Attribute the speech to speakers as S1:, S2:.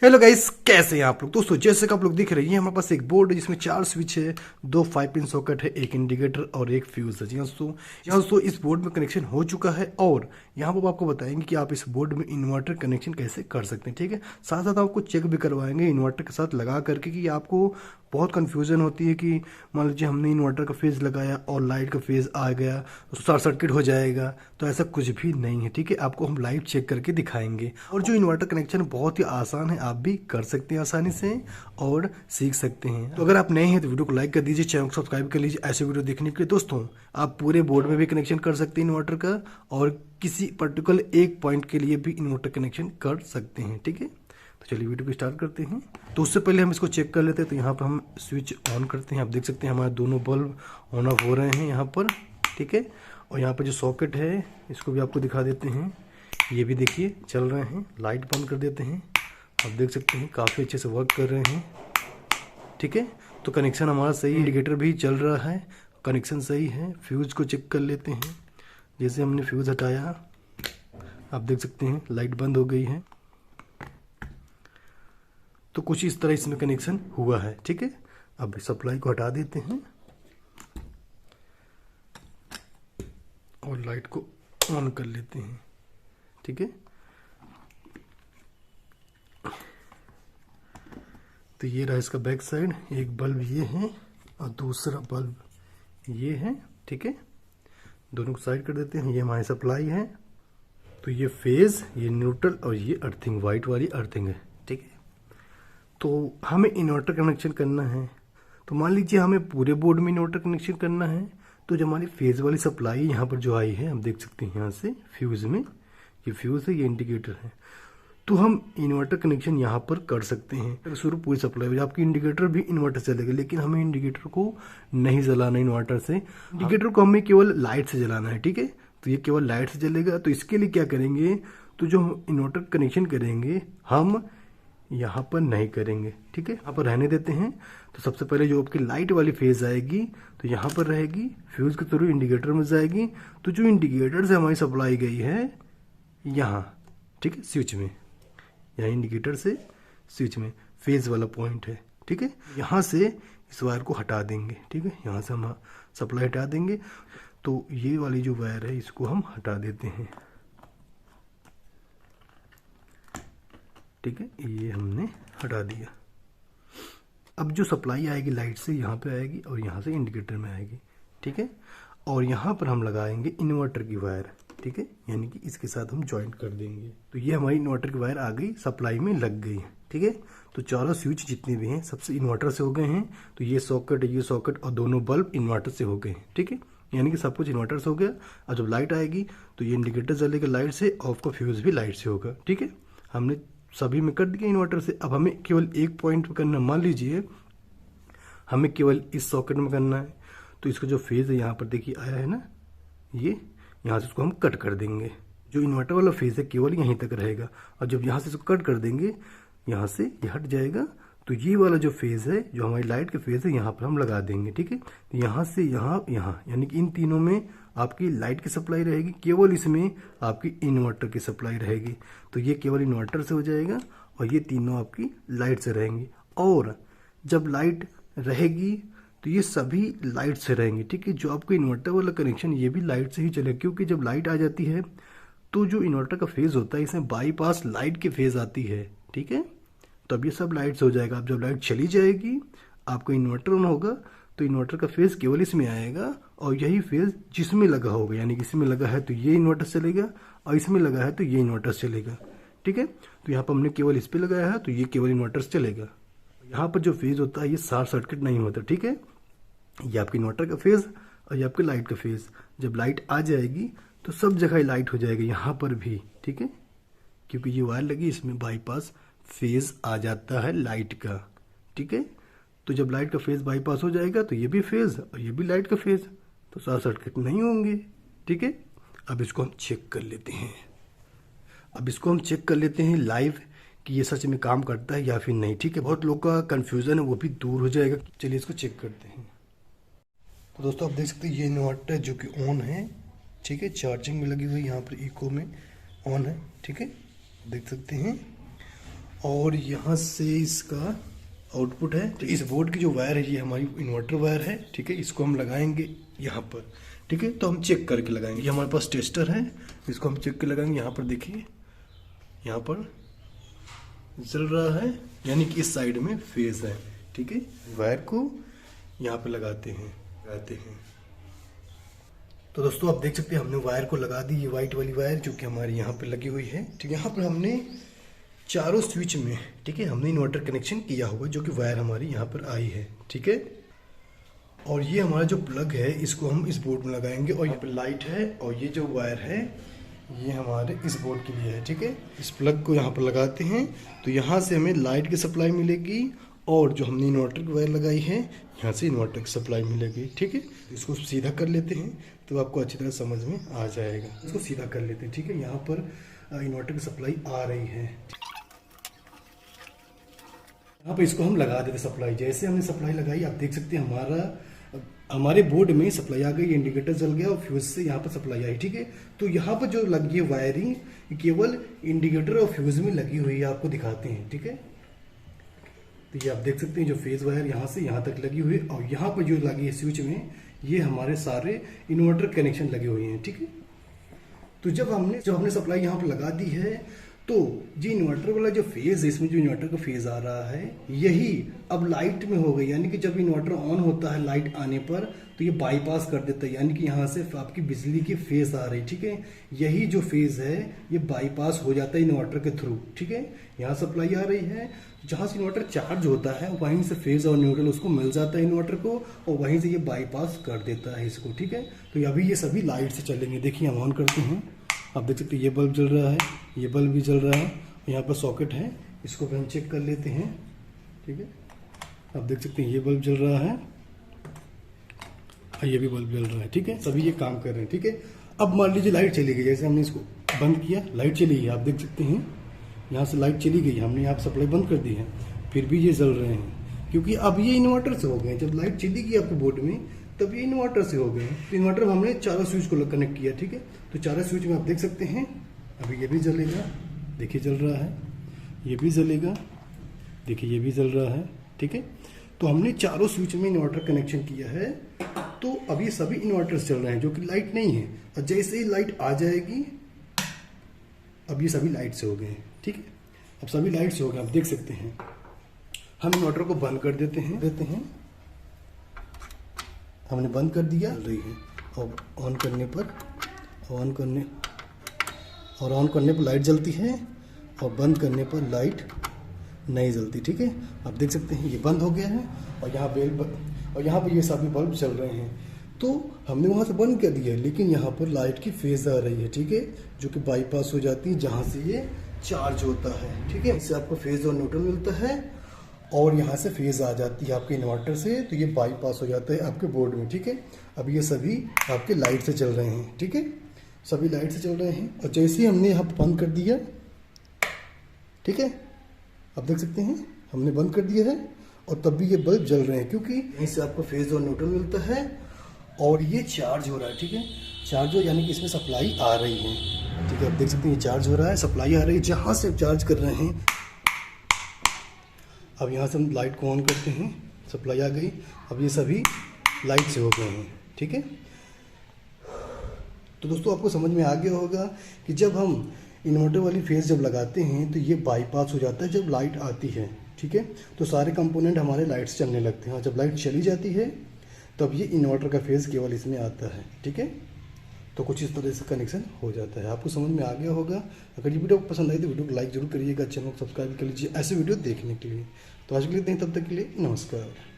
S1: Hello guys, कैसे हैं आप लोग। दोस्तों जैसे कि आप लोग दिख रही है, हमारे पास एक बोर्ड है जिसमें 4 स्विच है, 2 5 पिन सॉकेट है, एक इंडिकेटर और एक फ्यूज है। जी हाँ दोस्तों, इस बोर्ड में कनेक्शन हो चुका है और यहाँ पर आपको बताएंगे कि आप इस बोर्ड में इन्वर्टर कनेक्शन कैसे कर सकते हैं। ठीक है, साथ साथ आपको चेक भी करवाएंगे इन्वर्टर के साथ लगा करके कि आपको बहुत कन्फ्यूजन होती है कि मान लीजिए हमने इन्वर्टर का फेज लगाया और लाइट का फेज आ गया तो शॉर्ट सर्किट हो जाएगा। तो ऐसा कुछ भी नहीं है। ठीक है, आपको हम लाइव चेक करके दिखाएंगे और जो इन्वर्टर कनेक्शन बहुत ही आसान है, आप भी कर सकते हैं आसानी से और सीख सकते हैं। तो अगर आप नए हैं तो वीडियो को लाइक कर दीजिए, चैनल को सब्सक्राइब कर लीजिए ऐसे वीडियो देखने के लिए। दोस्तों आप पूरे बोर्ड में भी कनेक्शन कर सकते हैं इन्वर्टर का और किसी पर्टिकुलर एक पॉइंट के लिए भी इन्वर्टर कनेक्शन कर सकते हैं। ठीक है, तो चलिए वीडियो को स्टार्ट करते हैं। तो उससे पहले हम इसको चेक कर लेते हैं। तो यहाँ पर हम स्विच ऑन करते हैं। आप देख सकते हैं हमारे दोनों बल्ब ऑन ऑफ हो रहे हैं यहाँ पर। ठीक है, और यहाँ पर जो सॉकेट है इसको भी आपको दिखा देते हैं। ये भी देखिए चल रहे हैं। लाइट बंद कर देते हैं। आप देख सकते हैं काफ़ी अच्छे से वर्क कर रहे हैं। ठीक है, तो कनेक्शन हमारा सही, इंडिकेटर भी चल रहा है, कनेक्शन सही है। फ्यूज़ को चेक कर लेते हैं। जैसे हमने फ्यूज़ हटाया, आप देख सकते हैं लाइट बंद हो गई है। तो कुछ इस तरह इसमें कनेक्शन हुआ है। ठीक है, अब सप्लाई को हटा देते हैं और लाइट को ऑन कर लेते हैं। ठीक है, तो ये रहा इसका बैक साइड। एक बल्ब ये है और दूसरा बल्ब ये है। ठीक है, दोनों को साइड कर देते हैं। ये हमारी सप्लाई है। तो ये फेज, ये न्यूट्रल और ये अर्थिंग, वाइट वाली अर्थिंग है। ठीक है, तो हमें इन्वर्टर कनेक्शन करना है। तो मान लीजिए हमें पूरे बोर्ड में इन्वर्टर कनेक्शन करना है। तो जो हमारी फेज वाली सप्लाई यहाँ पर जो आई है, हम देख सकते हैं यहाँ से फ्यूज़ में, ये फ्यूज़ है, ये इंडिकेटर है। तो हम इन्वर्टर कनेक्शन यहाँ पर कर सकते हैं। शुरू पूरी सप्लाई हो जाए, आपकी इंडिकेटर भी इन्वर्टर से चलेगा, लेकिन हमें इंडिकेटर को नहीं जलाना इन्वर्टर से। इंडिकेटर को हमें केवल लाइट से जलाना है। ठीक है, तो ये केवल लाइट से जलेगा। तो इसके लिए क्या करेंगे, तो जो हम इन्वर्टर कनेक्शन करेंगे हम यहाँ पर नहीं करेंगे। ठीक है, यहाँ पर रहने देते हैं। तो सबसे पहले जो आपकी लाइट वाली फेज आएगी तो यहाँ पर रहेगी, फ्यूज के थ्रू इंडिकेटर में जाएगी। तो जो इंडिकेटर से हमारी सप्लाई गई है यहाँ, ठीक है, स्विच में, यहाँ इंडिकेटर से स्विच में फेज वाला पॉइंट है। ठीक है, यहाँ से इस वायर को हटा देंगे। ठीक है, यहाँ से हम सप्लाई हटा देंगे। तो ये वाली जो वायर है इसको हम हटा देते हैं। ठीक है, ये हमने हटा दिया। अब जो सप्लाई आएगी लाइट से यहाँ पे आएगी और यहाँ से इंडिकेटर में आएगी। ठीक है, और यहाँ पर हम लगाएंगे इन्वर्टर की वायर। ठीक है, यानी कि इसके साथ हम जॉइंट कर देंगे। तो ये हमारी इन्वर्टर की वायर आ गई, सप्लाई में लग गई है। ठीक है, तो चारों स्विच जितने भी हैं सबसे इन्वर्टर से हो गए हैं। तो ये सॉकेट और दोनों बल्ब इन्वर्टर से हो गए हैं। ठीक है, यानी कि सब कुछ इन्वर्टर से हो गया। और जब लाइट आएगी तो ये इंडिकेटर जलेगा लाइट से, ऑफ का फ्यूज भी लाइट से होगा। ठीक है, हमने सभी में कर दिया इन्वर्टर से। अब हमें केवल एक पॉइंट पे करना। मान लीजिए हमें केवल इस सॉकेट में करना है। तो इसका जो फेज है यहाँ पर देखिए आया है ना, ये यहाँ से इसको हम कट कर देंगे। जो इन्वर्टर वाला फेज है केवल यहीं तक रहेगा। और जब यहाँ से इसको कट कर देंगे, यहाँ से ये हट जाएगा। तो ये वाला जो फेज है, जो हमारी लाइट का फेज है, यहाँ पर हम लगा देंगे। ठीक है, तो यहाँ से यहाँ, यानी कि इन तीनों में आपकी लाइट की सप्लाई रहेगी, केवल इसमें आपकी इन्वर्टर की सप्लाई रहेगी। तो ये केवल इन्वर्टर से हो जाएगा और ये तीनों आपकी लाइट से रहेंगी। और जब लाइट रहेगी तो ये सभी लाइट से रहेंगी। ठीक है, जो आपको इन्वर्टर वाला कनेक्शन ये भी लाइट से ही चलेगा, क्योंकि जब लाइट आ जाती है तो जो इन्वर्टर का फेज होता है इसमें बाईपास लाइट की फेज आती है। ठीक है, तो अब ये सब लाइट से हो जाएगा। अब जब लाइट चली जाएगी, आपका इन्वर्टर ऑन होगा तो इन्वर्टर का फेज केवल इसमें आएगा और यही फेज जिसमें लगा होगा, यानी कि इसमें लगा है तो ये इन्वर्टर चलेगा और इसमें लगा है तो ये इन्वर्टर चलेगा। ठीक है, तो यहाँ पर हमने केवल इस पर लगाया है तो ये केवल इन्वर्टर चलेगा। यहाँ पर जो फेज होता है ये शॉर्ट सर्किट नहीं होता। ठीक है, ये आपके इन्वर्टर का फेज और ये आपके लाइट का फेज। जब लाइट आ जाएगी तो सब जगह लाइट हो जाएगी, यहाँ पर भी। ठीक है, क्योंकि ये वायर लगी, इसमें बाईपास फेज आ जाता है लाइट का। ठीक है, तो जब लाइट का फेज बाईपास हो जाएगा तो ये भी फेज और ये भी लाइट का फेज, तो शॉर्ट सर्किट नहीं होंगे। ठीक है, अब इसको हम चेक कर लेते हैं लाइव कि ये सच में काम करता है या फिर नहीं। ठीक है, बहुत लोगों का कन्फ्यूजन है वो भी दूर हो जाएगा। चलिए इसको चेक करते हैं। तो दोस्तों आप देख सकते हैं ये इन्वर्टर जो कि ऑन है। ठीक है, चार्जिंग में लगी हुई, यहाँ पर इको में ऑन है। ठीक है, देख सकते हैं। और यहाँ से इसका आउटपुट है। तो इस बोर्ड की जो वायर है ये हमारी इन्वर्टर वायर है, ठीक है। इसको हम लगाएंगे यहाँ पर, ठीक है। तो हम चेक करके लगाएंगे। ये हमारे पास टेस्टर है, इसको हम चेक करके लगाएंगे। यहाँ पर देखिए, यहाँ पर चल रहा है, यानी कि इस साइड में फेज है, ठीक है। वायर को यहाँ पे लगाते हैं। तो दोस्तों आप देख सकते हैं हमने वायर को लगा दी, ये वाइट वाली वायर जो कि हमारी यहाँ पे लगी हुई है। तो यहाँ पर हमने चारों स्विच में, ठीक है, हमने इन्वर्टर कनेक्शन किया हुआ, जो कि वायर हमारी यहाँ पर आई है, ठीक है। और ये हमारा जो प्लग है इसको हम इस बोर्ड में लगाएंगे, और यहाँ पे लाइट है, और ये जो वायर है ये हमारे इस बोर्ड के लिए है, ठीक है। इस प्लग को यहाँ पर लगाते हैं तो यहाँ से हमें लाइट की सप्लाई मिलेगी, और जो हमने इन्वर्टर की वायर लगाई है यहाँ से इन्वर्टर की सप्लाई मिलेगी, ठीक है। इसको सीधा कर लेते हैं तो आपको अच्छी तरह समझ में आ जाएगा। इसको सीधा कर लेते हैं, ठीक है। यहाँ पर इन्वर्टर की सप्लाई आ रही है, यहाँ पर इसको हम लगा देते सप्लाई। जैसे हमने सप्लाई लगाई आप देख सकते हैं हमारे बोर्ड में सप्लाई आ गई, इंडिकेटर जल गया और फ्यूज से यहाँ पर सप्लाई आई, ठीक है। तो यहाँ पर जो लगी है वायरिंग केवल इंडिकेटर और फ्यूज में लगी हुई है, आपको दिखाते हैं, ठीक है। तो ये आप देख सकते हैं जो फेज वायर यहाँ से यहाँ तक लगी हुई है, और यहाँ पर जो लगी है स्विच में ये हमारे सारे इन्वर्टर कनेक्शन लगे हुए हैं, ठीक है। तो जब हमने सप्लाई यहाँ पर लगा दी है तो जो इन्वर्टर वाला जो फेज है, इसमें जो इन्वर्टर का फेज आ रहा है यही अब लाइट में हो गई, यानी कि जब इन्वर्टर ऑन होता है लाइट आने पर तो ये बाईपास कर देता है, यानी कि यहाँ से आपकी बिजली की फेज आ रही, ठीक है। यही जो फेज है ये बाईपास हो जाता है इन्वर्टर के थ्रू, ठीक है। यहाँ सप्लाई आ रही है, जहाँ से इन्वर्टर चार्ज होता है वहीं से फेज और न्यूट्रल उसको मिल जाता है इन्वर्टर को, और वहीं से ये बाईपास कर देता है इसको, ठीक है। तो अभी ये सभी लाइट से चलेंगे। देखिए हम ऑन करते हैं, आप देख सकते हैं ये बल्ब जल रहा है, ये बल्ब भी जल रहा है, यहाँ पर सॉकेट है, इसको भी हम चेक कर लेते हैं, ठीक है। आप देख सकते हैं ये बल्ब जल रहा है, ये भी बल्ब जल रहा है, ठीक है। सभी ये काम कर रहे हैं, ठीक है। अब मान लीजिए लाइट चली गई, जैसे हमने इसको बंद किया लाइट चली गई, आप देख सकते हैं यहाँ से लाइट चली गई, हमने यहाँ सप्लाई बंद कर दी है, फिर भी ये जल रहे हैं, क्योंकि अब ये इन्वर्टर से हो गए। जब लाइट चली गई आपके बोर्ड में तब ये इन्वर्टर से हो गए। तो इन्वर्टर में हमने चारों स्विच को कनेक्ट किया, ठीक है। तो चारों स्विच में आप देख सकते हैं अभी ये भी जलेगा, देखिए जल रहा है, ये भी जलेगा, देखिए ये भी जल रहा है, ठीक है। तो हमने चारों स्विच में इन्वर्टर कनेक्शन किया है, तो अब ये सभी इन्वर्टर्स चल रहे हैं जो कि लाइट नहीं है। और जैसे ही लाइट आ जाएगी अब ये सभी लाइट से हो गए, ठीक है। अब सभी लाइट से हो गए, आप देख सकते हैं। हम इन्वर्टर को बंद कर देते हैं, हमने बंद कर दिया, चल रही है। और ऑन करने पर लाइट जलती है, और बंद करने पर लाइट नहीं जलती, ठीक है। आप देख सकते हैं ये बंद हो गया है, और यहाँ पर ये सभी बल्ब चल रहे हैं। तो हमने वहाँ से बंद कर दिया, लेकिन यहाँ पर लाइट की फेज आ रही है, ठीक है, जो कि बाईपास हो जाती है जहाँ से ये चार्ज होता है, ठीक है। इससे आपको फेज और न्यूट्रल मिलता है, और यहाँ से फेज आ जाती है आपके इन्वर्टर से, तो ये बाईपास हो जाता है आपके बोर्ड में, ठीक है। अब ये सभी आपके लाइट से चल रहे हैं, ठीक है, सभी लाइट से चल रहे हैं। और जैसे ही हमने यहाँ बंद कर दिया, ठीक है, आप देख सकते हैं हमने बंद कर दिया है, और तब भी ये बल्ब जल रहे हैं, क्योंकि यहीं से आपको फेज और न्यूट्रल मिलता है, और ये चार्ज हो रहा है, ठीक है। चार्ज हो यानी कि इसमें सप्लाई आ रही है, ठीक है। आप देख सकते हैं ये चार्ज हो रहा है, सप्लाई आ रही है, जहाँ से चार्ज कर रहे हैं। अब यहाँ से हम लाइट को ऑन करते हैं, सप्लाई आ गई, अब ये सभी लाइट से हो गए हैं, ठीक है। तो दोस्तों आपको समझ में आ गया होगा कि जब हम इन्वर्टर वाली फेज जब लगाते हैं तो ये बाईपास हो जाता है जब लाइट आती है, ठीक है। तो सारे कंपोनेंट हमारे लाइट से चलने लगते हैं, और जब लाइट चली जाती है तब ये इन्वर्टर का फेज केवल इसमें आता है, ठीक है। तो कुछ इस तरह से कनेक्शन हो जाता है। आपको समझ में आ गया होगा। अगर ये वीडियो पसंद आई तो वीडियो को लाइक जरूर करिएगा, चैनल को सब्सक्राइब कर लीजिए ऐसे वीडियो देखने के लिए। तो आज के लिए इतना ही, तब तक के लिए नमस्कार।